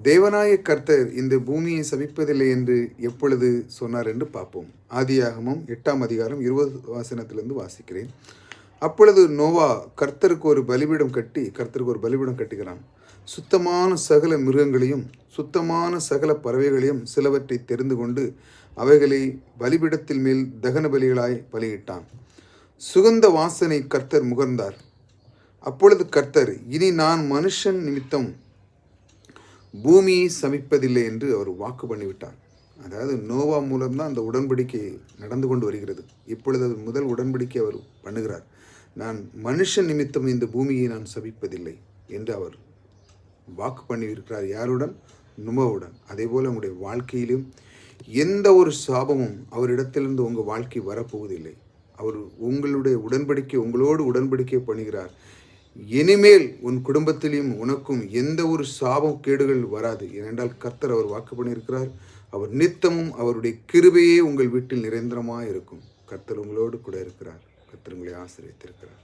தேவனாய கர்த்தர் இந்த பூமியை சபிப்பதில்லை என்று எப்பொழுது சொன்னார் என்று பார்ப்போம். ஆதியாகமம் 8ஆம் அதிகாரம் 20 வசனத்திலிருந்து வாசிக்கிறேன். அப்பொழுது நோவா கர்த்தருக்கு ஒரு பலிபீடம் கட்டுகிறான். சுத்தமான சகல மிருகங்களையும் சுத்தமான சகல பறவைகளையும் சிலவற்றை தெரிந்து கொண்டு அவைகளை பலிபீடத்தில் மேல் தகன பலிகளாய் பலியிட்டான். சுகந்த வாசனை கர்த்தர் முகர்ந்தார். அப்பொழுது கர்த்தர், இனி நான் மனுஷன் நிமித்தம் பூமியை சமிப்பதில்லை என்று அவர் வாக்கு பண்ணிவிட்டார். அதாவது நோவா மூலம்தான் அந்த உடன்படிக்கை நடந்து கொண்டு வருகிறது. இப்பொழுது அது முதல் உடன்படிக்கை அவர் பண்ணுகிறார். நான் மனுஷன் நிமித்தம் இந்த பூமியை நான் சபிப்பதில்லை என்று அவர் வாக்கு பண்ணியிருக்கிறார். யாருடன்? நோவாவுடன். அதே போல் உங்களுடைய வாழ்க்கையிலும் எந்த ஒரு சாபமும் அவரிடத்திலிருந்து உங்கள் வாழ்க்கை வரப்போவதில்லை. அவர் உங்களோடு உடன்படிக்கை பண்ணுகிறார். இனிமேல் உன் குடும்பத்திலையும் உனக்கும் எந்த ஒரு சாபம் கேடுகள் வராது. ஏனென்றால் கர்த்தர் அவர் வாக்கு பண்ணியிருக்கிறார். அவர் நித்தமும் அவருடைய கிருபையே உங்கள் வீட்டில் நிரந்தரமாக இருக்கும். கர்த்தர் உங்களோடு கூட இருக்கிறார். கர்த்தர் உங்களை ஆசீர்வதித்திருக்கிறார்.